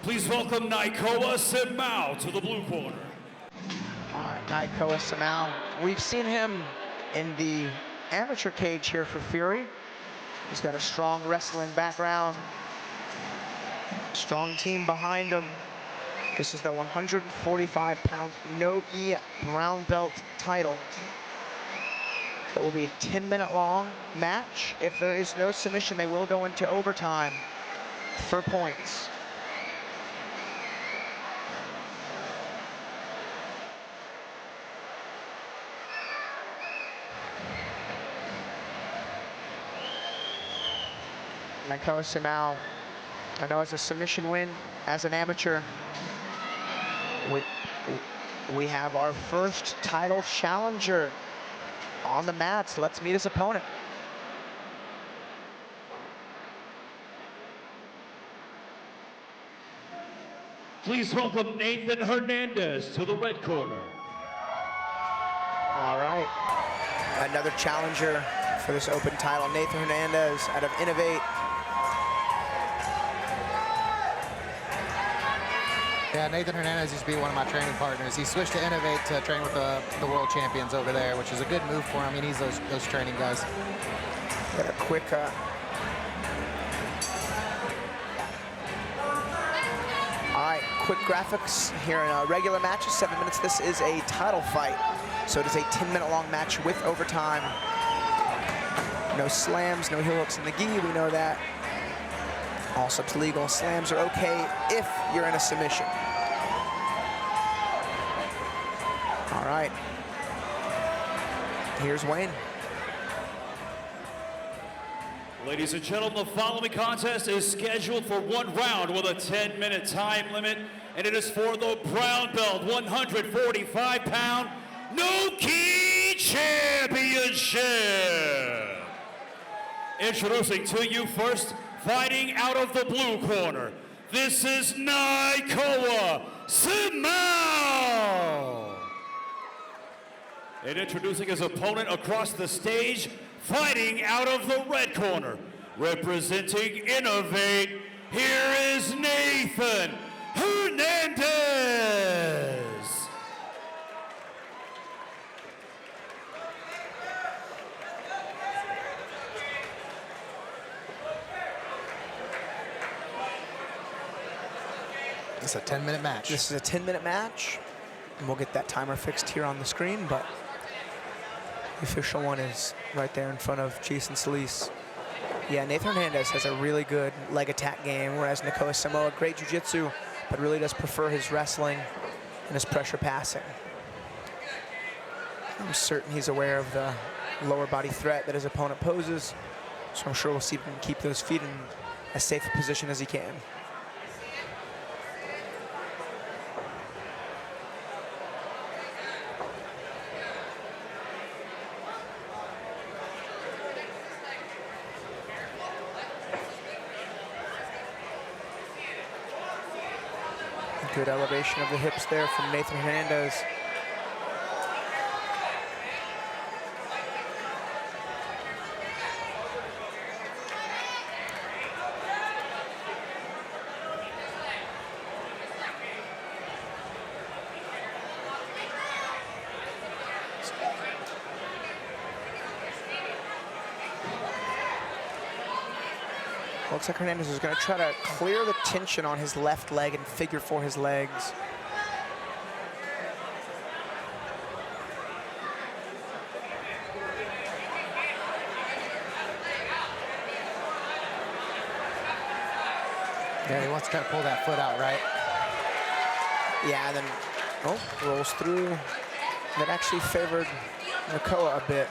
Please welcome Naikoa Simao to the blue corner. All right, Naikoa Simao. We've seen him in the amateur cage here for Fury. He's got a strong wrestling background, strong team behind him. This is the 145-pound no-gi brown belt title. It will be a 10-minute long match. If there is no submission, they will go into overtime for points. Naikoa Simao, I know it's a submission win as an amateur. We have our first title challenger on the mats. Let's meet his opponent. Please welcome Nathan Hernandez to the red corner. All right. Another challenger for this open title, Nathan Hernandez out of Innovate. Yeah, Nathan Hernandez used to be one of my training partners. He switched to Innovate to train with the world champions over there, which is a good move for him. He needs those training guys. Got a quick all right, quick graphics here in regular matches, 7 minutes. This is a title fight, so it is a 10-minute long match with overtime. No slams, no heel hooks in the gi, we know that. All subs legal. Slams are okay if you're in a submission. All right. Here's Wayne. Ladies and gentlemen, the following contest is scheduled for 1 round with a 10-minute time limit, and it is for the brown belt 145-pound no-gi championship. Introducing to you first, fighting out of the blue corner, this is Naikoa Simao. And introducing his opponent across the stage, fighting out of the red corner, representing Innovate, here is Nathan Hernandez. It's a 10-minute match. This is a 10-minute match, and we'll get that timer fixed here on the screen, but the official one is right there in front of Jason Solis. Yeah, Nathan Hernandez has a really good leg attack game, whereas Naikoa Simao, great jiu-jitsu, but really does prefer his wrestling and his pressure passing. I'm certain he's aware of the lower body threat that his opponent poses, so I'm sure we'll see him keep those feet in as safe a position as he can. Good elevation of the hips there from Nathan Hernandez. Looks like Hernandez is going to try to clear the tension on his left leg and figure for his legs. Yeah, he wants to kind of pull that foot out, right? Yeah, and then, rolls through. That actually favored Naikoa a bit.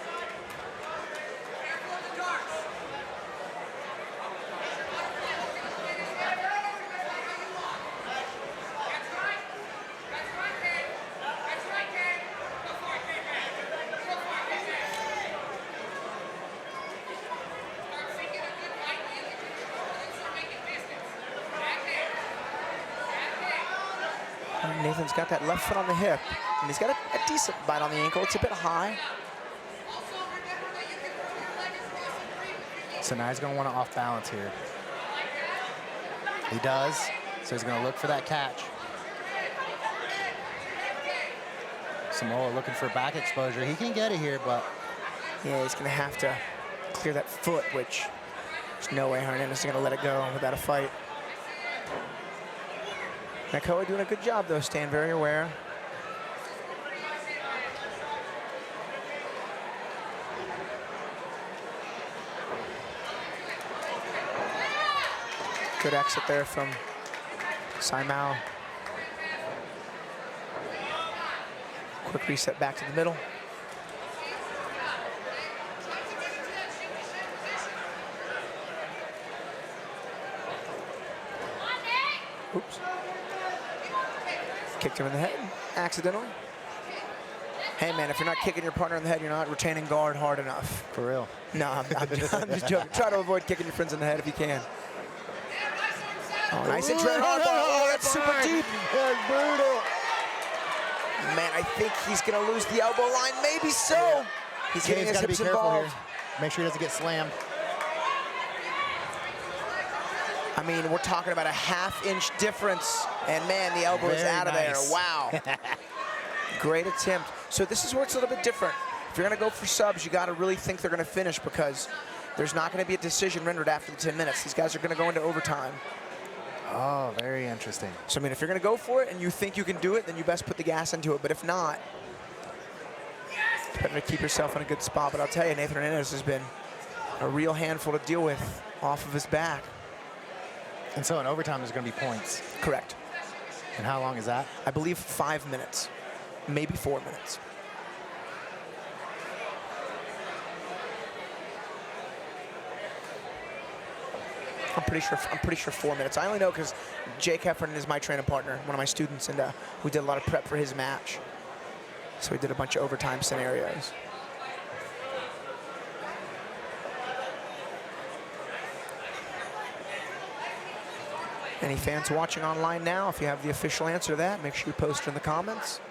Nathan's got that left foot on the hip, and he's got a decent bite on the ankle. It's a bit high. So now he's going to want to off balance here. He does. So he's going to look for that catch. Simao looking for back exposure. He can get it here, but... Yeah, he's going to have to clear that foot, which there's no way Hernandez is going to let it go without a fight. Naikoa doing a good job, though, staying very aware. Good exit there from Simao. Quick reset back to the middle. Oops. Kicked him in the head, accidentally. Hey man, if you're not kicking your partner in the head, you're not retaining guard hard enough. For real. No, I'm just joking. Try to avoid kicking your friends in the head if you can. Oh, nice and tread hard. Oh, that's super deep. That's brutal. Man, I think he's gonna lose the elbow line. Maybe so. He's getting his hips involved. Make sure he doesn't get slammed. I mean, we're talking about a half-inch difference, and man, the elbow is out of there. Wow. Great attempt. So this is where it's a little bit different. If you're gonna go for subs, you gotta really think they're gonna finish, because there's not gonna be a decision rendered after the 10 minutes. These guys are gonna go into overtime. Oh, very interesting. So I mean, if you're gonna go for it and you think you can do it, then you best put the gas into it. But if not, better to keep yourself in a good spot. But I'll tell you, Nathan Hernandez has been a real handful to deal with off of his back. And so in overtime, there's going to be points. Correct. And how long is that? I believe 5 minutes, maybe 4 minutes. I'm pretty sure 4 minutes. I only know because Jake Heffernan is my training partner, one of my students, and we did a lot of prep for his match. So we did a bunch of overtime scenarios. Any fans watching online now, if you have the official answer to that, make sure you post it in the comments.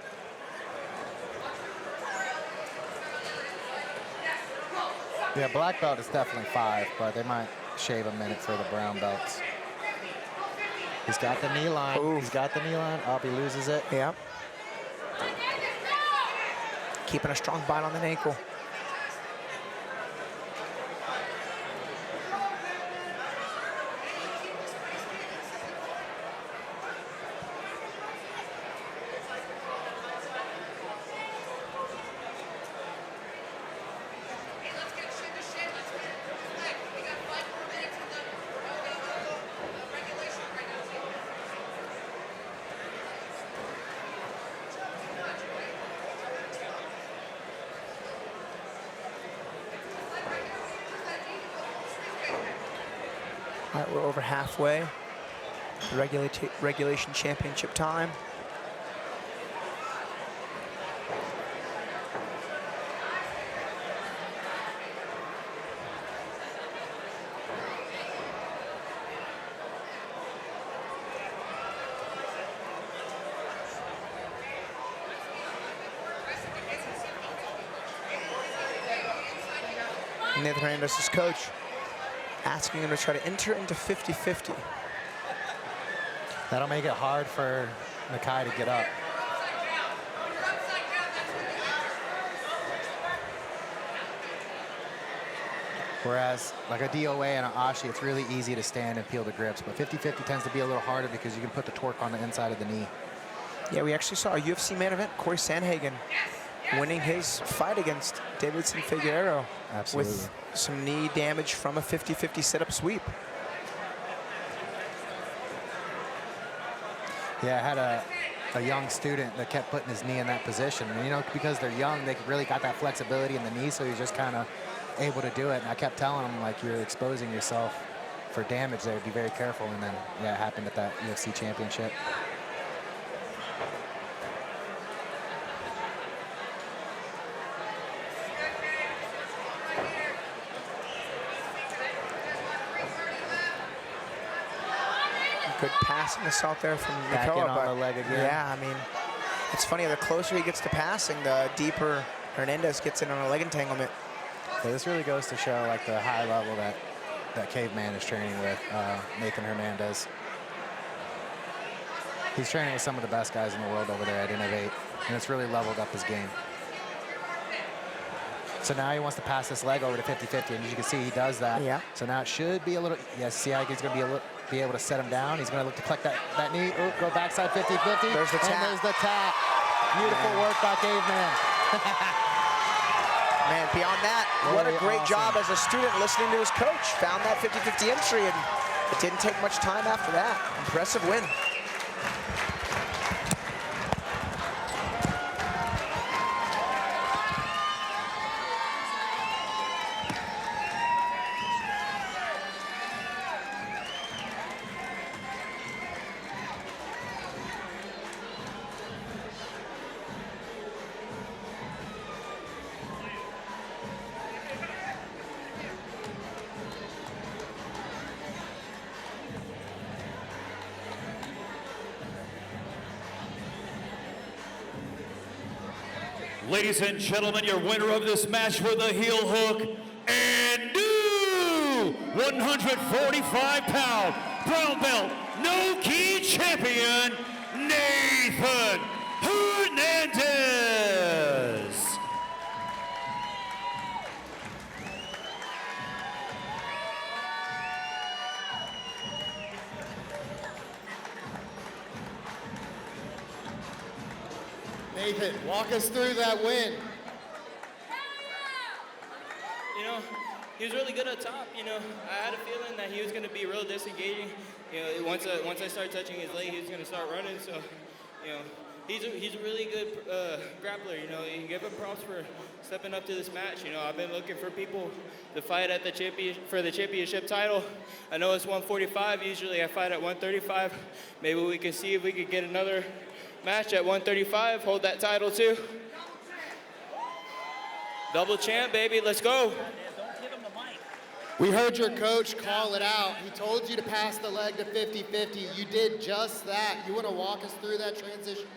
Yeah, black belt is definitely 5, but they might shave a minute for the brown belts. He's got the knee line. Ooh. He's got the knee line. Oh, he loses it. Yeah. Keeping a strong bite on the ankle. All right, we're over halfway. Regulation championship time. Nathan Hernandez's coach asking him to try to enter into 50-50. That'll make it hard for Nakai to get up. Whereas, like a DOA and an Ashi, it's really easy to stand and peel the grips. But 50-50 tends to be a little harder because you can put the torque on the inside of the knee. Yeah, we actually saw a UFC main event, Corey Sandhagen winning his fight against Davidson Figueiredo. Absolutely. With some knee damage from a 50-50 sit-up sweep. Yeah, I had a young student that kept putting his knee in that position. And, you know, because they're young, they really got that flexibility in the knee, so he's just kind of able to do it. And I kept telling him, like, you're exposing yourself for damage there. Be very careful. And then, yeah, it happened at that UFC championship. Good passing assault there from Back Naikoa, in on the leg again. Yeah, I mean, it's funny, the closer he gets to passing, the deeper Hernandez gets in on a leg entanglement. Yeah, this really goes to show like the high level that Caveman is training with, Nathan Hernandez. He's training with some of the best guys in the world over there at Innovate, and it's really leveled up his game. So now he wants to pass this leg over to 50-50, and as you can see, he does that. Yeah. So now it should be a little, yes, see how he's going to be able to set him down. He's going to look to collect that knee. Ooh, go backside 50-50. There's the tap. And there's the tap. Beautiful work by Caveman. Man, beyond that, what a great job as a student listening to his coach. Found that 50-50 entry, and it didn't take much time after that. Impressive win. Ladies and gentlemen, your winner of this match with a heel hook and new 145-pound brown belt no-gi champion, Nathan Hernandez. Nathan, walk us through that win. You know, he was really good at top. You know, I had a feeling that he was going to be real disengaging. You know, once I started touching his leg, he was going to start running. So, you know, he's a really good grappler. You know, you give him props for stepping up to this match. You know, I've been looking for people to fight at the championship title. I know it's 145. Usually I fight at 135. Maybe we can see if we could get another match at 135, hold that title too. Double champ, baby, let's go. We heard your coach call it out. He told you to pass the leg to 50-50. You did just that. You want to walk us through that transition?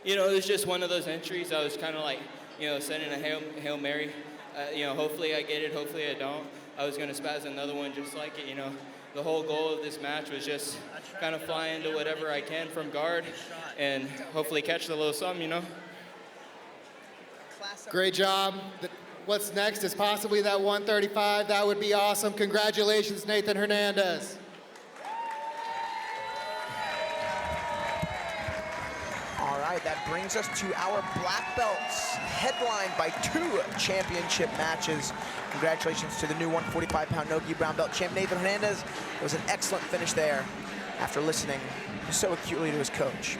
You know, it was just one of those entries. I was kind of like, you know, sending a Hail Mary. You know, hopefully I get it, hopefully I don't. I was going to spaz another one just like it, you know. The whole goal of this match was just kind of fly into whatever I can from guard and hopefully catch the little something, you know. Great job. What's next is possibly that 135. That would be awesome. Congratulations, Nathan Hernandez. All right, that brings us to our black belts, headlined by 2 championship matches. Congratulations to the new 145-pound no-gi brown belt champ, Nathan Hernandez. It was an excellent finish there after listening so acutely to his coach.